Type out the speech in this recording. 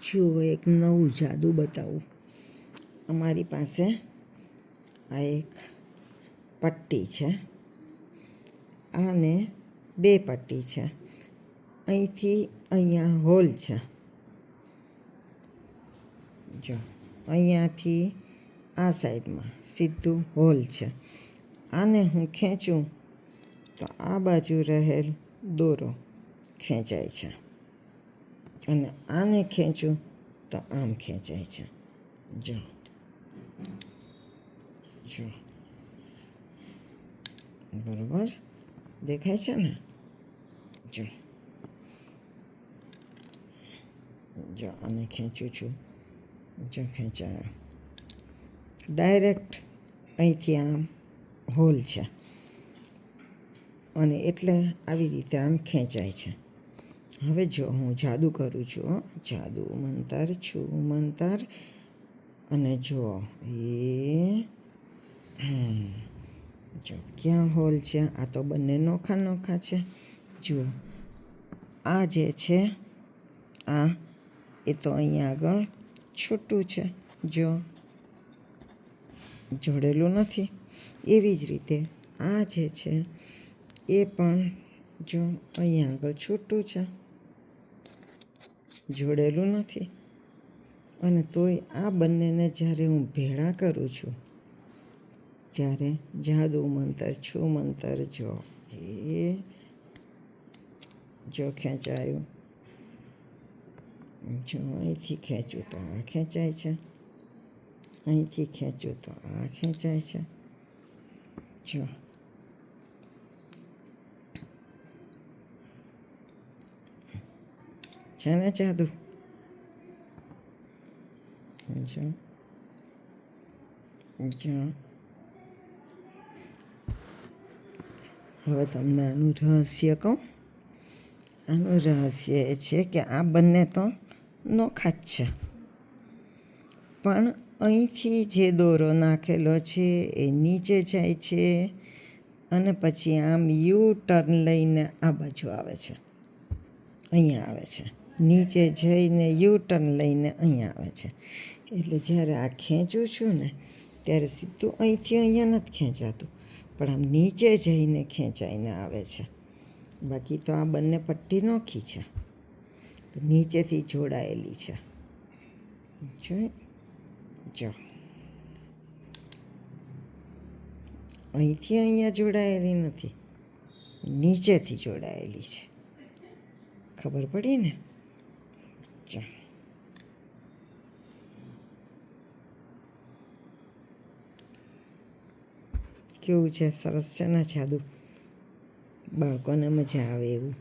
જુઓ, એક નવું જાદુ બતાવું. અમારી પાસે આ એક પટ્ટી છે અને બે પટ્ટી છે. અહીંથી અહીંયા હોલ છે. જો અહીંયાથી આ સાઈડમાં સીધું હોલ છે. આને હું ખેંચું તો આ બાજુ રહેલ દોરો ખેંચાય છે અને આને ખેંચું તો આમ ખેંચાય છે. જો જો બરાબર દેખાય છે ને? જો જો આને ખેંચું છું, જો ખેંચાયો. ડાયરેક્ટ અહીંથી આમ હોલ છે અને એટલે આવી રીતે આમ ખેંચાય છે. હવે જો હું જાદુ કરું છું, જાદુ મંતર છું મંતર, અને જો જો ક્યાં હોલ છે? આ તો બંને નોખા નોખા છે. જુઓ, આ જે છે આ એ તો અહીંયા આગળ છૂટું છે, જો જોડેલું નથી. એવી જ રીતે આ જે છે એ પણ જો અહીંયા આગળ છૂટું છે, જોડેલું નથી. અને તોય આ બંનેને જ્યારે હું ભેળા કરું છું ત્યારે જાદુ મંતર છું મંતર, જો ખેંચાયું. જો અહીંથી ખેંચું તો આ ખેંચાય છે, અહીંથી ખેંચું તો આ ખેંચાય છે. જો છે ને જાદુ? જો જો હવે તમને આનું રહસ્ય કહું. આનું રહસ્ય એ છે કે આ બંને તો નોખા જ છે, પણ અહીંથી જે દોરો નાખેલો છે એ નીચે જાય છે અને પછી આમ યુ ટર્ન લઈને આ બાજુ આવે છે, અહીંયા આવે છે. નીચે જઈને યુ ટર્ન લઈને અહીંયા આવે છે. એટલે જ્યારે આ ખેંચું છું ને ત્યારે સીધું અહીંથી અહીંયા નથી ખેંચાતું, પણ આમ નીચે જઈને ખેંચાઈને આવે છે. બાકી તો આ બંને પટ્ટી નોખી છે, નીચેથી જોડાયેલી છે. જો અહીંથી અહીંયા જોડાયેલી નથી, નીચેથી જોડાયેલી છે. ખબર પડી ને? જો કેવું છે? સરસ છે ને જાદુ? બાળકોને મજા આવે એવું.